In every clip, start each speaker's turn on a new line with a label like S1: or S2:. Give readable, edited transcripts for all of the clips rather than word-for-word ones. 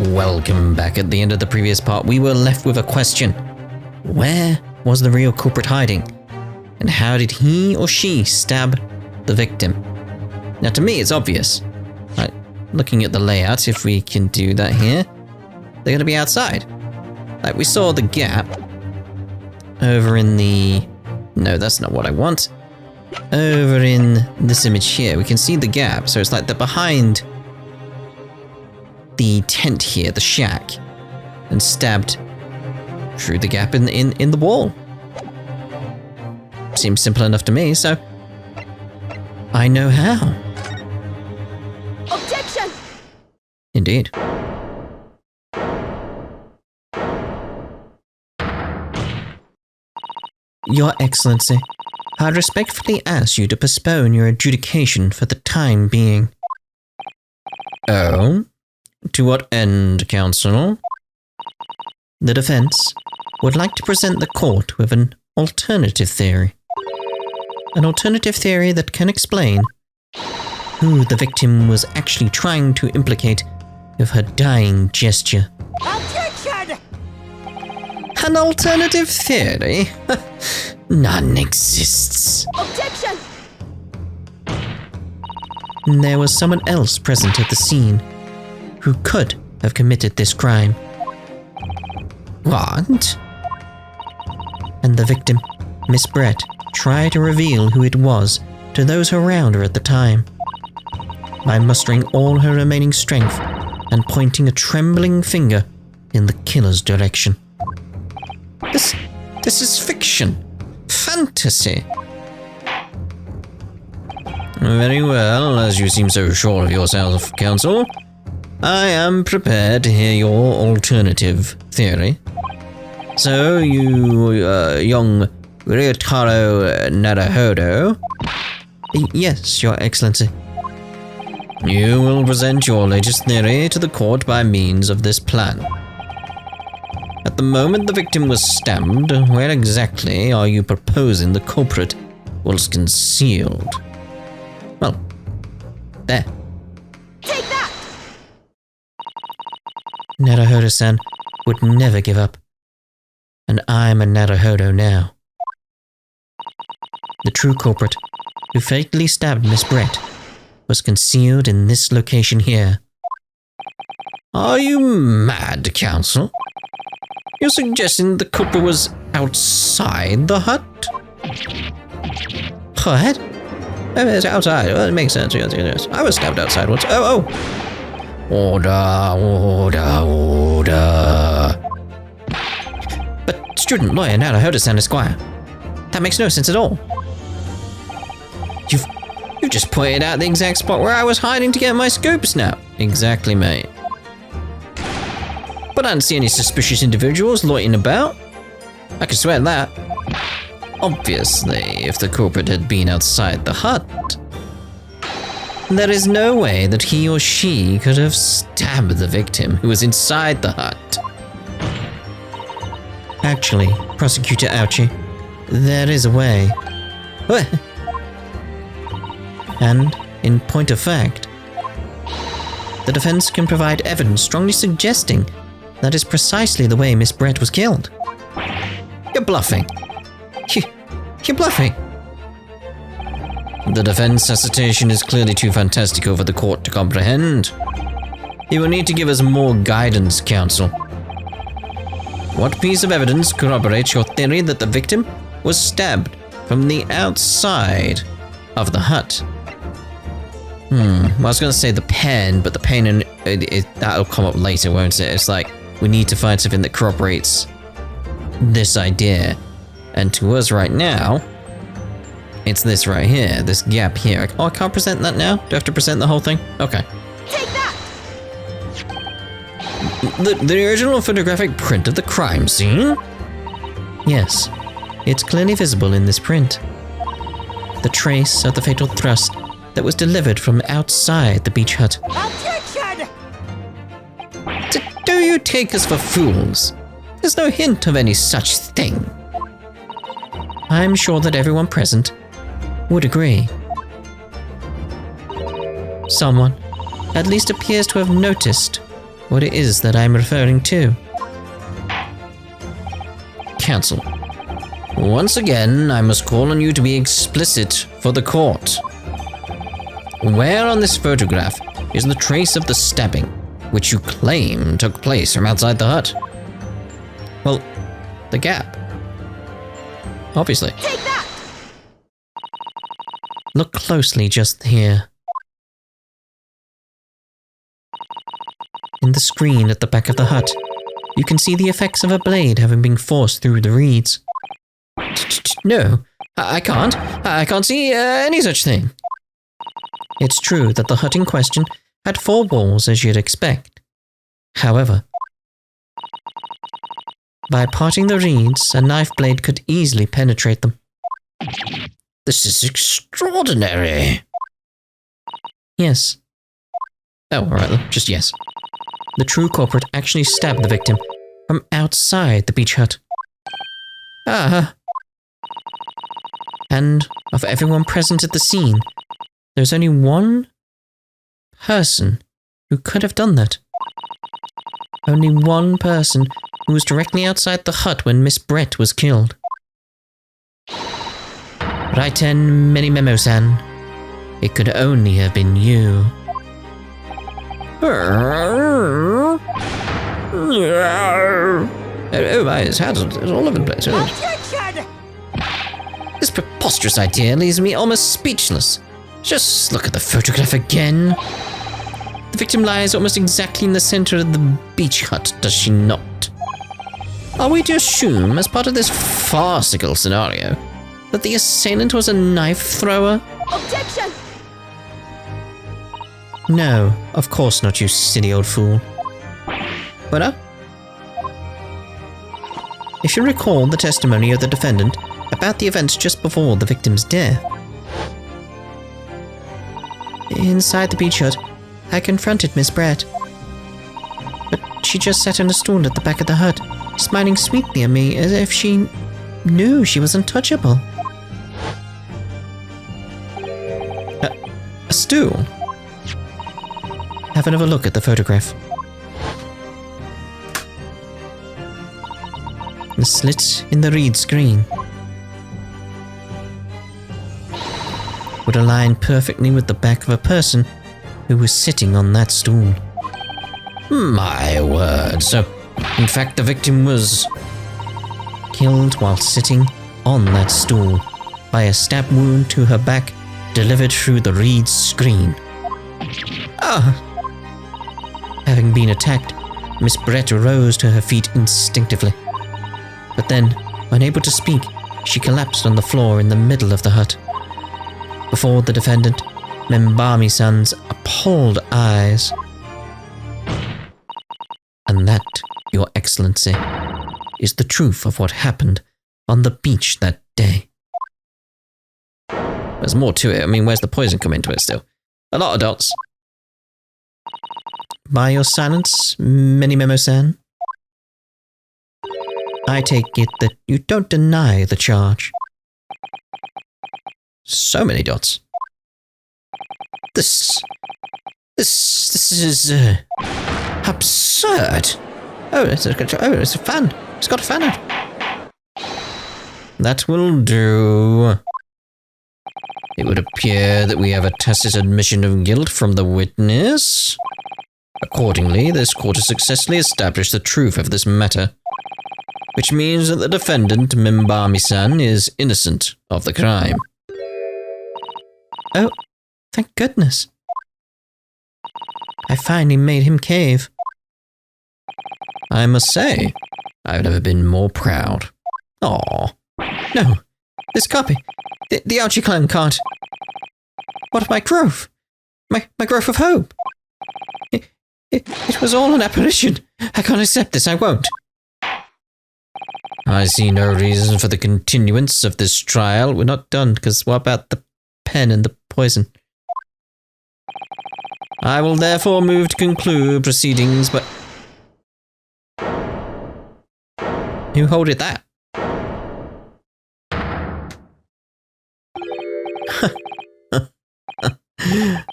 S1: Welcome back. At the end of the previous part, we were left with a question. Where was the real culprit hiding? And how did he or she stab the victim? Now, to me, it's obvious. Right, looking at the layout, if we can do that here, they're going to be outside. Like, we saw the gap over in the... No, that's not what I want. Over in this image here, we can see the gap. So it's like they're behind the tent here, the shack, and stabbed through the gap in the wall. Seems simple enough to me, so I know how.
S2: Objection!
S1: Indeed. Your Excellency, I respectfully ask you to postpone your adjudication for the time being. Oh? To what end, Counsel? The defense would like to present the court with an alternative theory. An alternative theory that can explain who the victim was actually trying to implicate with her dying gesture.
S2: Objection!
S1: An alternative theory? None exists.
S2: Objection!
S1: There was someone else present at the scene who could have committed this crime. What? And the victim, Miss Brett, tried to reveal who it was to those around her at the time by mustering all her remaining strength and pointing a trembling finger in the killer's direction. This is fiction. Fantasy. Very well, as you seem so sure of yourself, Counsel, I am prepared to hear your alternative theory. So, you, young Ryotaro Naruhodo... Yes, Your Excellency. You will present your latest theory to the court by means of this plan. At the moment the victim was stabbed, where exactly are you proposing the culprit was concealed? Well, there.
S2: Take that!
S1: Naruhodo-san would never give up. And I'm a Naruhodo now. The true culprit, who fatally stabbed Miss Brett, was concealed in this location here. Are you mad, Counsel? You're suggesting the culprit was outside the hut? What? Oh, it's outside. Well, it makes sense. Yes. I was stabbed outside once. Oh! Order. But student lawyer Naruhodo-san Esquire, that makes no sense at all. You just pointed out the exact spot where I was hiding to get my scoops now. Exactly, mate. But I didn't see any suspicious individuals loitering about. I can swear that. Obviously, if the culprit had been outside the hut, there is no way that he or she could have stabbed the victim who was inside the hut. Actually, Prosecutor Ouchie, there is a way. And, in point of fact, the defense can provide evidence strongly suggesting that is precisely the way Miss Brett was killed. You're bluffing. You're bluffing. The defense assertion is clearly too fantastical for the court to comprehend. You will need to give us more guidance, Counsel. What piece of evidence corroborates your theory that the victim was stabbed from the outside of the hut? Well, I was going to say the pen, but the pen, that'll come up later, won't it? It's like, we need to find something that corroborates this idea. And to us right now, it's this right here, this gap here. Oh, I can't present that now? Do I have to present the whole thing? Okay.
S2: Take that!
S1: The original photographic print of the crime scene? Yes, it's clearly visible in this print. The trace of the fatal thrust that was delivered from outside the beach hut.
S2: Objection!
S1: Do you take us for fools? There's no hint of any such thing. I'm sure that everyone present would agree. Someone at least appears to have noticed what it is that I'm referring to. Counsel, once again, I must call on you to be explicit for the court. Where on this photograph is the trace of the stabbing, which you claim took place from outside the hut? Well, the gap. Obviously.
S2: Take that!
S1: Look closely just here. In the screen at the back of the hut, you can see the effects of a blade having been forced through the reeds. No, I can't. I can't see any such thing. It's true that the hut in question had 4 walls as you'd expect. However, by parting the reeds, a knife blade could easily penetrate them. This is extraordinary. Yes. Oh, alright then, just yes. The true culprit actually stabbed the victim from outside the beach hut. And of everyone present at the scene, there's only one person who could have done that. Only one person who was directly outside the hut when Miss Brett was killed. Raiten Menimemo-san, it could only have been you. Oh my, his hands are all over the place.
S2: Objection!
S1: This preposterous idea leaves me almost speechless. Just look at the photograph again. The victim lies almost exactly in the center of the beach hut, does she not? Are we to assume, as part of this farcical scenario, that the assailant was a knife thrower?
S2: Objection!
S1: No, of course not, you silly old fool. What up? If you recall the testimony of the defendant about the events just before the victim's death. Inside the beach hut, I confronted Miss Brett. But she just sat on a stool at the back of the hut, smiling sweetly at me as if she knew she was untouchable. A stool? Have another look at the photograph. The slit in the reed screen would align perfectly with the back of a person who was sitting on that stool. My word, so in fact the victim was killed while sitting on that stool by a stab wound to her back delivered through the reed screen. Having been attacked, Miss Brett rose to her feet instinctively. But then, unable to speak, she collapsed on the floor in the middle of the hut. Before the defendant, Membami-san's appalled eyes. And that, Your Excellency, is the truth of what happened on the beach that day. There's more to it. I mean, where's the poison come into it still? A lot of dots. By your silence, Menimemo-san, I take it that you don't deny the charge. So many dots. This is absurd. Oh, it's a fan. It's got a fan out. That will do. It would appear that we have a tacit admission of guilt from the witness. Accordingly, this court has successfully established the truth of this matter, which means that the defendant, Membami-san, is innocent of the crime. Oh, thank goodness. I finally made him cave. I must say, I've never been more proud. Aw. No, this copy. The Archie clan can't. What of my growth? My growth of hope? It was all an apparition. I can't accept this, I won't. I see no reason for the continuance of this trial. We're not done, because what about the pen and the poison? I will therefore move to conclude proceedings, but... Who holded that?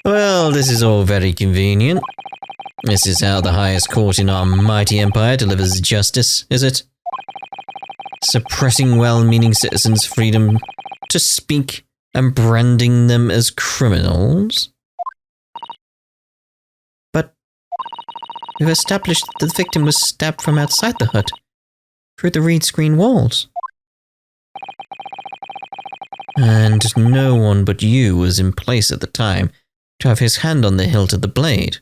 S1: Well, this is all very convenient. This is how the highest court in our mighty empire delivers justice, is it? Suppressing well-meaning citizens' freedom to speak and branding them as criminals? But we've established that the victim was stabbed from outside the hut, through the reed screen walls. And no one but you was in place at the time to have his hand on the hilt of the blade.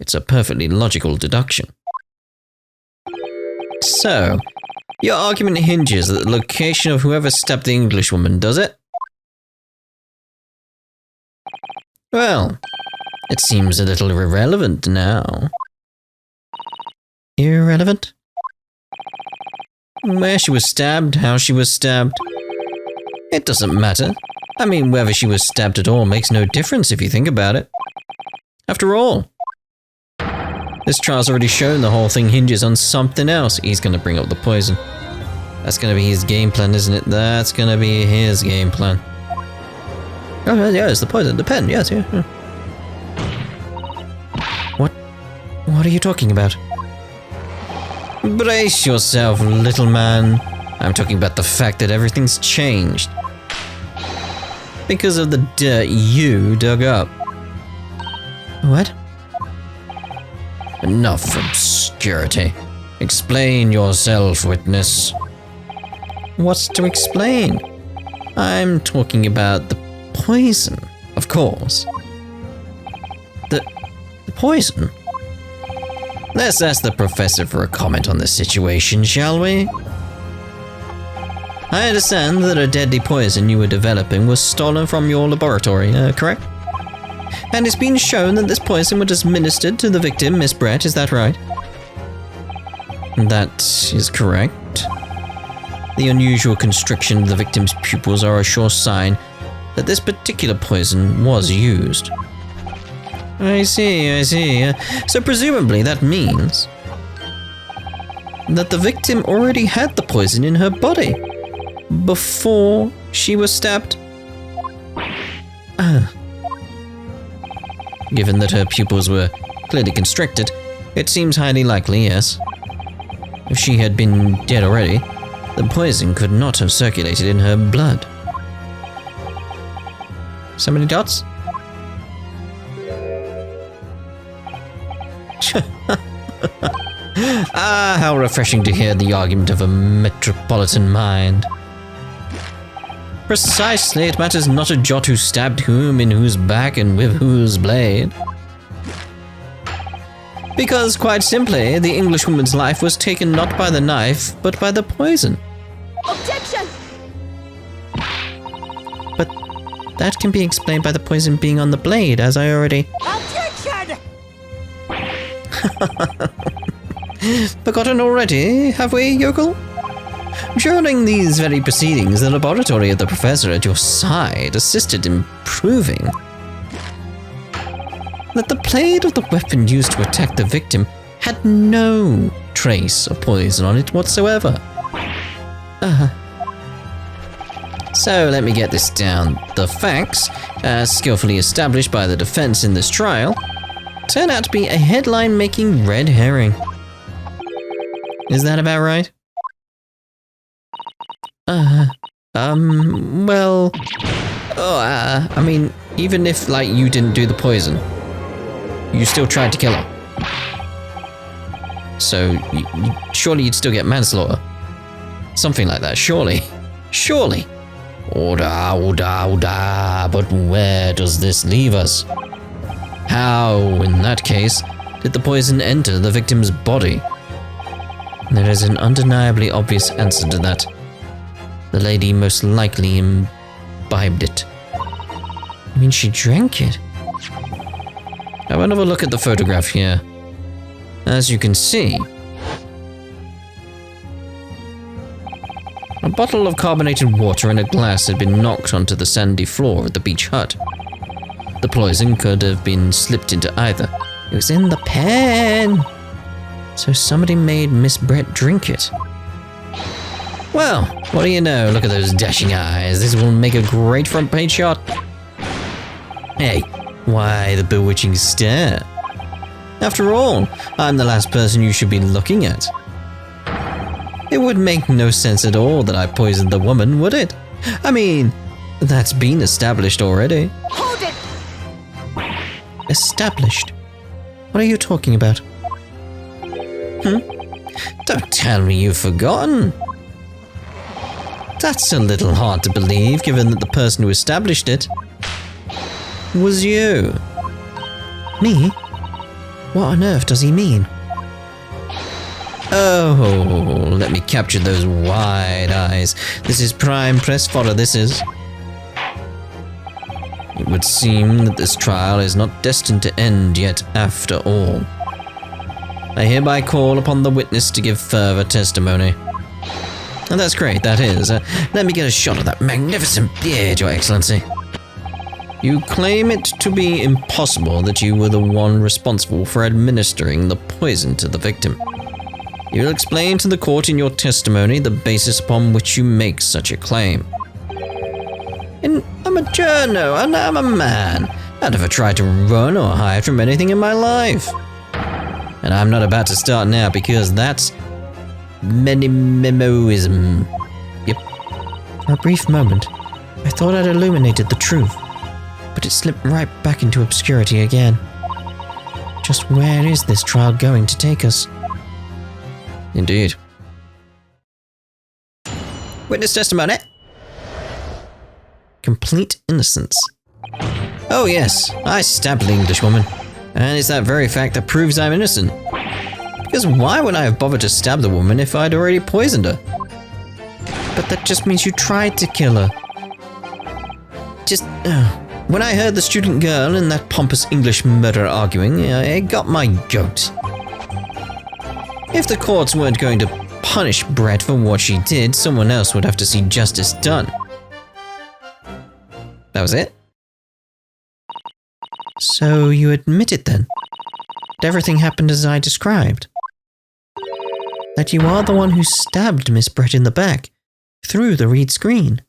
S1: It's a perfectly logical deduction. So, your argument hinges at the location of whoever stabbed the Englishwoman, does it? Well, it seems a little irrelevant now. Irrelevant? Where she was stabbed, how she was stabbed. It doesn't matter. I mean, whether she was stabbed at all makes no difference if you think about it. After all, this trial's already shown the whole thing hinges on something else. He's going to bring up the poison. That's going to be his game plan, isn't it? That's going to be his game plan. Oh, yeah, it's the poison. The pen, yes, yeah. What are you talking about? Brace yourself, little man. I'm talking about the fact that everything's changed. Because of the dirt you dug up. What? Enough obscurity. Explain yourself, witness. What's to explain? I'm talking about the poison, of course. The poison? Let's ask the professor for a comment on the situation, shall we? I understand that a deadly poison you were developing was stolen from your laboratory, correct? And it's been shown that this poison was administered to the victim, Miss Brett, is that right? That is correct. The unusual constriction of the victim's pupils are a sure sign that this particular poison was used. I see. So presumably that means that the victim already had the poison in her body before she was stabbed? Given that her pupils were clearly constricted, it seems highly likely, yes. If she had been dead already, the poison could not have circulated in her blood. So many dots? How refreshing to hear the argument of a metropolitan mind. Precisely, it matters not a jot who stabbed whom, in whose back, and with whose blade. Because, quite simply, the Englishwoman's life was taken not by the knife, but by the poison.
S2: Objection!
S1: But that can be explained by the poison being on the blade, as I already...
S2: Objection!
S1: Forgotten already, have we, yokel? During these very proceedings, the laboratory of the professor at your side assisted in proving that the blade of the weapon used to attack the victim had no trace of poison on it whatsoever. So let me get this down. The facts, as skillfully established by the defense in this trial, turn out to be a headline-making red herring. Is that about right? Well... I mean, even if, like, you didn't do the poison, you still tried to kill her. So, surely you'd still get manslaughter. Something like that, surely. Surely. Order, but where does this leave us? How, in that case, did the poison enter the victim's body? There is an undeniably obvious answer to that. The lady most likely imbibed it. I mean, she drank it. Have another look at the photograph here. As you can see, a bottle of carbonated water and a glass had been knocked onto the sandy floor of the beach hut. The poison could have been slipped into either. It was in the pen. So somebody made Miss Brett drink it. Well, what do you know? Look at those dashing eyes. This will make a great front page shot. Hey, Why, the bewitching stare. After all, I'm the last person you should be looking at. It would make no sense at all that I poisoned the woman, would it? I mean, that's been established already.
S2: Hold it!
S1: Established? What are you talking about? Don't tell me you've forgotten. That's a little hard to believe, given that the person who established it was you. Me? What on earth does he mean? Oh, let me capture those wide eyes. This is prime press fodder, this is. It would seem that this trial is not destined to end yet after all. I hereby call upon the witness to give further testimony. And that's great, that is. Let me get a shot of that magnificent beard, Your Excellency. You claim it to be impossible that you were the one responsible for administering the poison to the victim. You'll explain to the court in your testimony the basis upon which you make such a claim. And I'm a journo, and I'm a man. I never tried to run or hide from anything in my life. And I'm not about to start now because that's memoism. Yep. For a brief moment, I thought I'd illuminated the truth, but it slipped right back into obscurity again. Just where is this trial going to take us? Indeed. Witness testimony. Complete innocence. Oh yes, I stabbed the Englishwoman. And it's that very fact that proves I'm innocent. Because why would I have bothered to stab the woman if I'd already poisoned her? But that just means you tried to kill her. When I heard the student girl and that pompous English murderer arguing, it got my goat. If the courts weren't going to punish Brett for what she did, someone else would have to see justice done. That was it? So you admit it then? That everything happened as I described? That you are the one who stabbed Miss Brett in the back, through the reed screen?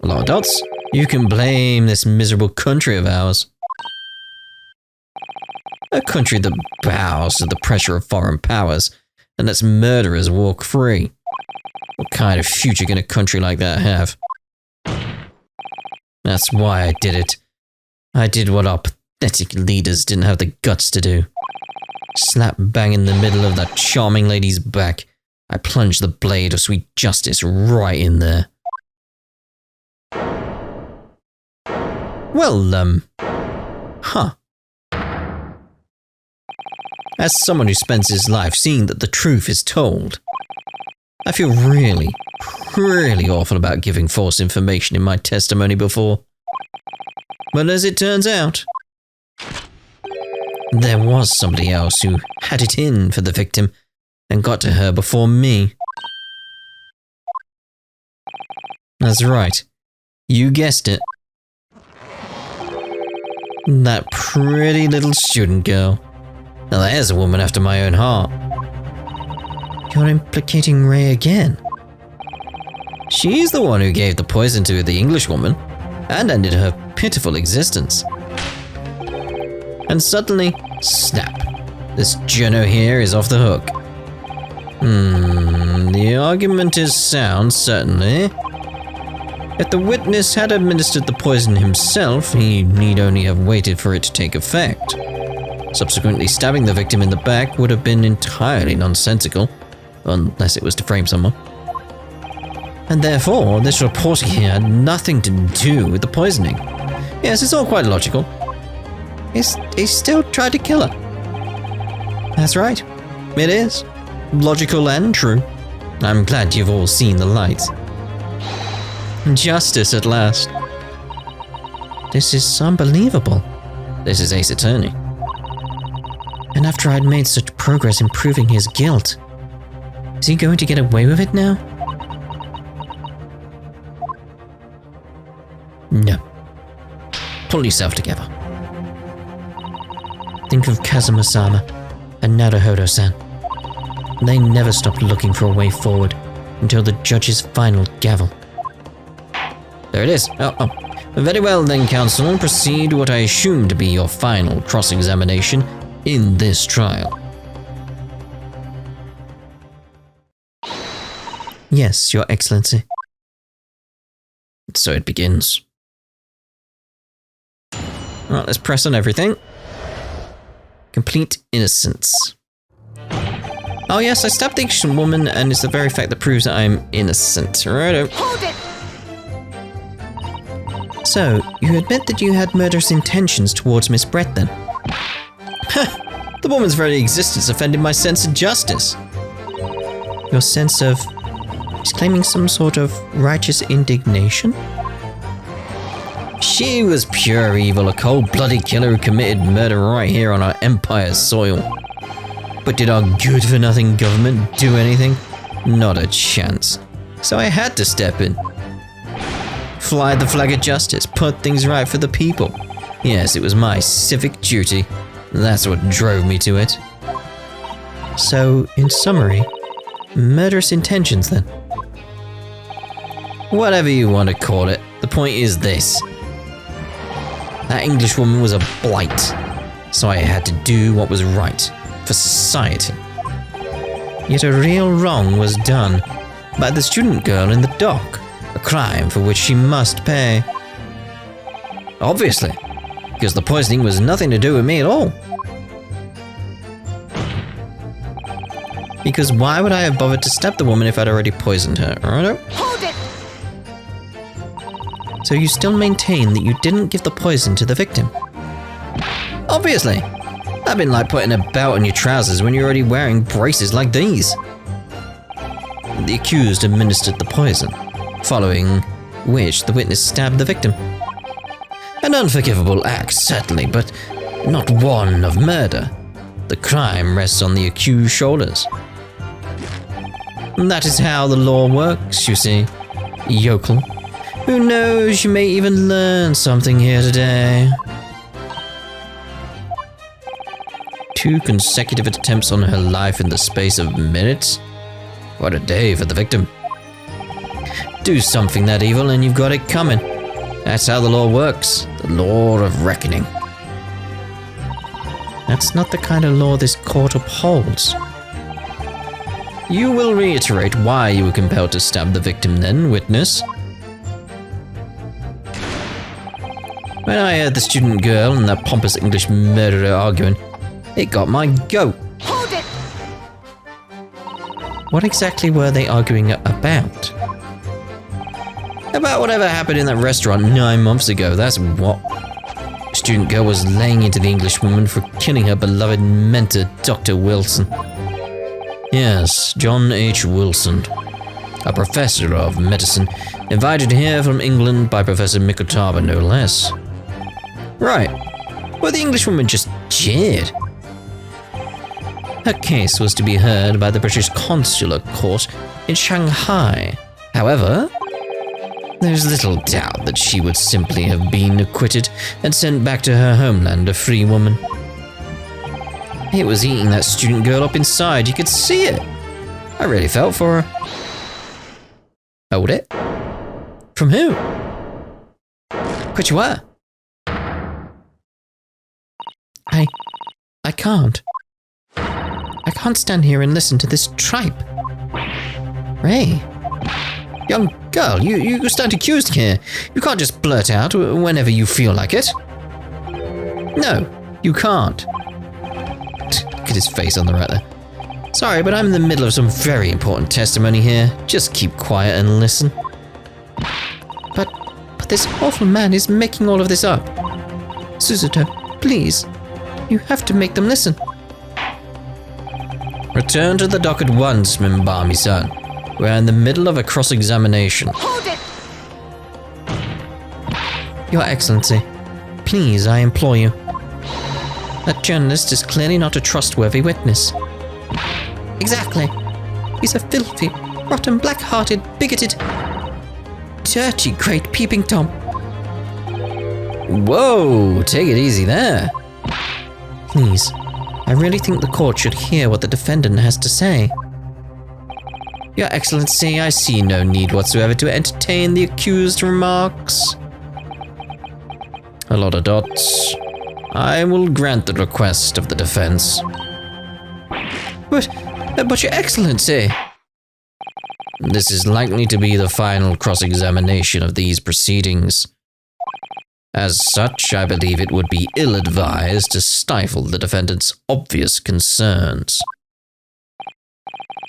S1: Lord Dots, you can blame this miserable country of ours. A country that bows to the pressure of foreign powers and lets murderers walk free. What kind of future can a country like that have? That's why I did it. I did what our pathetic leaders didn't have the guts to do. Slap bang in the middle of that charming lady's back, I plunged the blade of sweet justice right in there. Well, huh. As someone who spends his life seeing that the truth is told, I feel really awful about giving false information in my testimony before. But as it turns out, there was somebody else who had it in for the victim and got to her before me. That's right. You guessed it. That pretty little student girl. Now there's a woman after my own heart. You're implicating Ray again. She's the one who gave the poison to the Englishwoman and ended her pitiful existence. And suddenly, snap, this journo here is off the hook. The argument is sound, certainly. If the witness had administered the poison himself, he need only have waited for it to take effect. Subsequently stabbing the victim in the back would have been entirely nonsensical, unless it was to frame someone. And therefore, this reporter here had nothing to do with the poisoning. Yes, it's all quite logical. He still tried to kill her. That's right. It is. Logical and true. I'm glad you've all seen the light. Justice at last. This is unbelievable. This is Ace Attorney. And after I'd made such progress in proving his guilt, is he going to get away with it now? No. Pull yourself together. Think of Kazuma-sama and Naruhodo-san. They never stopped looking for a way forward until the judge's final gavel. There it is. Oh, Very well then, counsel, proceed what I assume to be your final cross-examination in this trial. Yes, Your Excellency. So it begins. Alright, let's press on everything. Complete innocence. Oh yes, I stabbed the Asian woman, and it's the very fact that proves that I'm innocent. Righto.
S2: Hold it!
S1: So, you admit that you had murderous intentions towards Miss Brett then? The woman's very existence offended my sense of justice. Your sense of... He's claiming some sort of righteous indignation? She was pure evil, a cold-blooded killer who committed murder right here on our empire's soil. But did our good-for-nothing government do anything? Not a chance. So I had to step in. Fly the flag of justice, put things right for the people. Yes, it was my civic duty. That's what drove me to it. So, in summary, murderous intentions then? Whatever you want to call it, the point is this. That Englishwoman was a blight, so I had to do what was right for society. Yet a real wrong was done by the student girl in the dock, a crime for which she must pay. Obviously, because the poisoning was nothing to do with me at all. Because why would I have bothered to stab the woman if I'd already poisoned her, right?
S2: Hold it!
S1: So you still maintain that you didn't give the poison to the victim? Obviously! That'd been like putting a belt on your trousers when you're already wearing braces like these. The accused administered the poison, following which the witness stabbed the victim. An unforgivable act, certainly, but not one of murder. The crime rests on the accused's shoulders. And that is how the law works, you see, yokel. Who knows, you may even learn something here today. 2 consecutive attempts on her life in the space of minutes? What a day for the victim. Do something that evil and you've got it coming. That's how the law works, the law of reckoning. That's not the kind of law this court upholds. You will reiterate why you were compelled to stab the victim then, witness. When I heard the student girl and that pompous English murderer arguing, it got my goat.
S2: Hold it!
S1: What exactly were they arguing about? About whatever happened in that restaurant 9 months ago, that's what. The student girl was laying into the Englishwoman for killing her beloved mentor, Dr. Wilson. Yes, John H. Wilson, a professor of medicine, invited here from England by Professor Mikotaba, no less. Right, well, the Englishwoman just jeered. Her case was to be heard by the British Consular Court in Shanghai. However, there's little doubt that she would simply have been acquitted and sent back to her homeland a free woman. It was eating that student girl up inside, you could see it. I really felt for her. Hold it? From who? Quit your where? I can't. I can't stand here and listen to this tripe. Ray. Young girl, you stand accused here. You can't just blurt out whenever you feel like it. No, you can't. Look at his face on the right there. Sorry, but I'm in the middle of some very important testimony here. Just keep quiet and listen. But this awful man is making all of this up. Suzuto, please. You have to make them listen. Return to the dock at once, Mimbami-san. We're in the middle of a cross-examination.
S2: Hold it!
S1: Your Excellency, please, I implore you. That journalist is clearly not a trustworthy witness. Exactly. He's a filthy, rotten, black-hearted, bigoted, dirty, great peeping Tom. Whoa, take it easy there. Please, I really think the court should hear what the defendant has to say. Your Excellency, I see no need whatsoever to entertain the accused's remarks. A lot of dots. I will grant the request of the defense.
S3: But Your Excellency.
S1: This is likely to be the final cross-examination of these proceedings. As such, I believe it would be ill-advised to stifle the defendant's obvious concerns.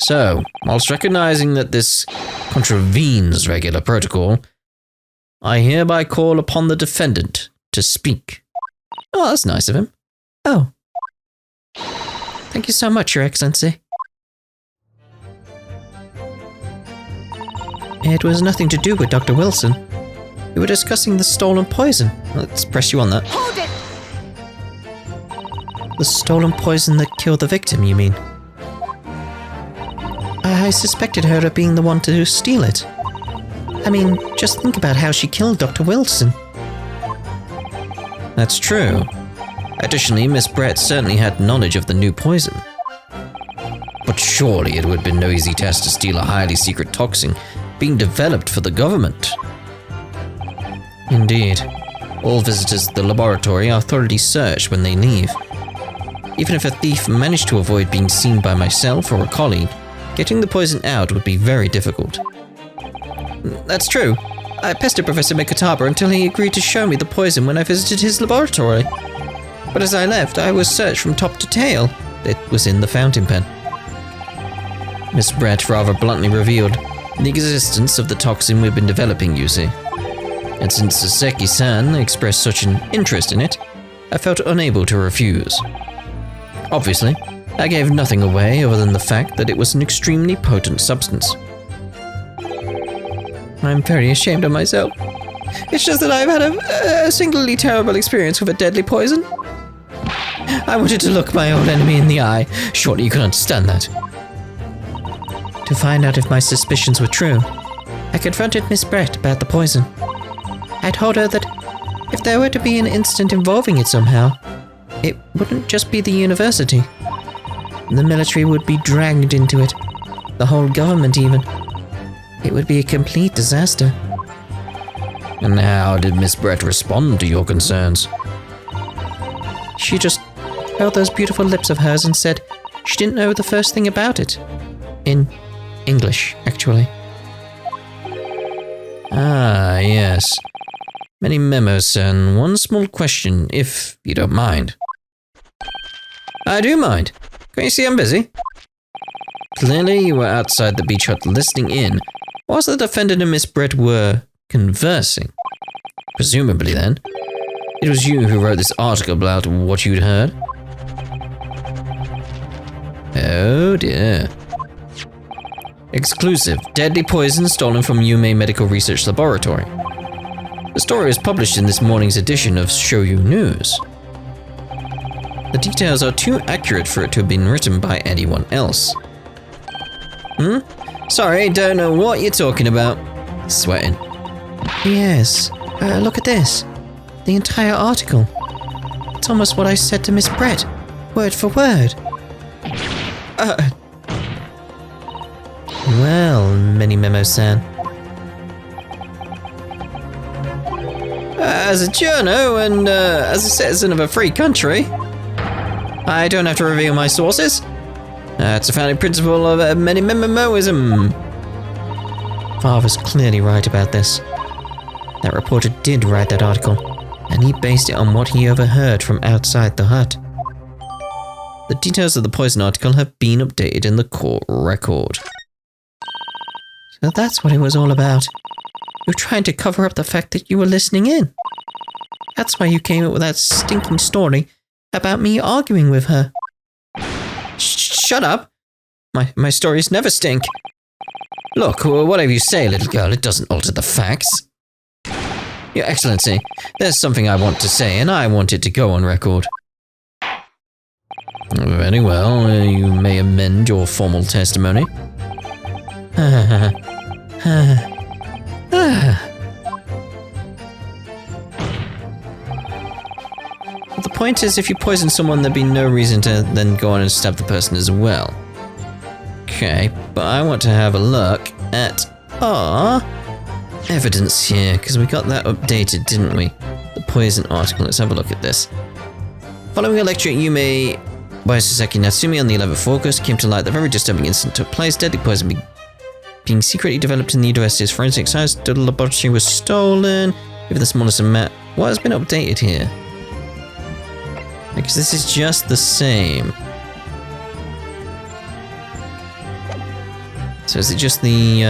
S1: So, whilst recognizing that this contravenes regular protocol, I hereby call upon the defendant to speak.
S3: Oh, that's nice of him. Oh. Thank you so much, Your Excellency. It was nothing to do with Dr. Wilson. We were discussing the stolen poison.
S1: Let's press you on that.
S2: Hold it!
S3: The stolen poison that killed the victim, you mean? I suspected her of being the one to steal it. I mean, just think about how she killed Dr. Wilson.
S1: That's true. Additionally, Miss Brett certainly had knowledge of the new poison. But surely it would have been no easy task to steal a highly secret toxin being developed for the government. Indeed. All visitors to the laboratory are thoroughly searched when they leave. Even if a thief managed to avoid being seen by myself or a colleague, getting the poison out would be very difficult.
S3: That's true. I pestered Professor Mikataba until he agreed to show me the poison when I visited his laboratory. But as I left, I was searched from top to tail.
S1: It was in the fountain pen. Miss Brett rather bluntly revealed the existence of the toxin we've been developing, you see. And since Saseki-san expressed such an interest in it, I felt unable to refuse. Obviously, I gave nothing away other than the fact that it was an extremely potent substance.
S3: I'm very ashamed of myself. It's just that I've had a singularly terrible experience with a deadly poison. I wanted to look my old enemy in the eye.
S1: Surely you can understand that.
S3: To find out if my suspicions were true, I confronted Miss Brett about the poison. I told her that if there were to be an incident involving it somehow, it wouldn't just be the university. The military would be dragged into it. The whole government even. It would be a complete disaster.
S1: And how did Miss Brett respond to your concerns?
S3: She just held those beautiful lips of hers and said she didn't know the first thing about it. In English, actually.
S1: Ah, yes. Many memos, sir, and one small question, if you don't mind.
S3: I do mind. Can't you see I'm busy?
S1: Clearly you were outside the beach hut listening in, whilst the defendant and Miss Brett were conversing. Presumably then, it was you who wrote this article about what you'd heard. Oh dear. Exclusive. Deadly poison stolen from Yume Medical Research Laboratory. The story was published in this morning's edition of Shoyu News. The details are too accurate for it to have been written by anyone else.
S3: Sorry, don't know what you're talking about.
S1: Sweating.
S3: Yes. Look at this. The entire article. It's almost what I said to Miss Brett. Word for word. Well, Mini Memo-san. As a journo and as a citizen of a free country, I don't have to reveal my sources. That's a founding principle of Mini Memoism. Father's clearly right about this. That reporter did write that article, and he based it on what he overheard from outside the hut.
S1: The details of the poison article have been updated in the court record.
S3: So that's what it was all about. You were trying to cover up the fact that you were listening in. That's why you came up with that stinking story about me arguing with her. Shut up! My stories never stink.
S1: Look, whatever you say, little girl, it doesn't alter the facts.
S3: Your Excellency,
S1: there's something I want to say, and I want it to go on record. Very well, you may amend your formal testimony.
S3: The point is, if you poison someone, there'd be no reason to then go on and stab the person as well.
S1: Okay, but I want to have a look at our evidence here, because we got that updated, didn't we? The poison article. Let's have a look at this. Following a lecture at Yume by Sasaki Natsumi on the 11th of August, came to light that a very disturbing incident took place. Deadly poison being secretly developed in the university's forensic science laboratory was stolen. Even the smallest amount. What has been updated here? Because this is just the same. So is it just the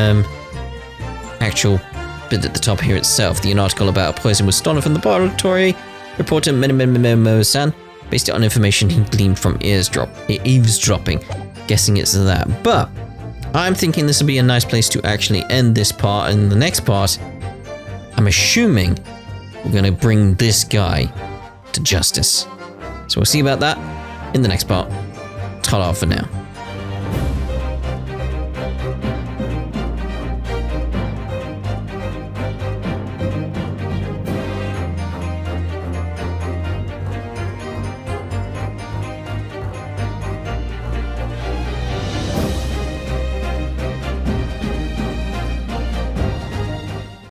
S1: actual bit at the top here itself? The article about a poison was stolen from the laboratory. Reporter Memo-san based it on information he gleaned from eavesdropping. Guessing it's that. But I'm thinking this will be a nice place to actually end this part. And the next part, I'm assuming we're going to bring this guy to justice. So we'll see about that in the next part. Ta-da for now.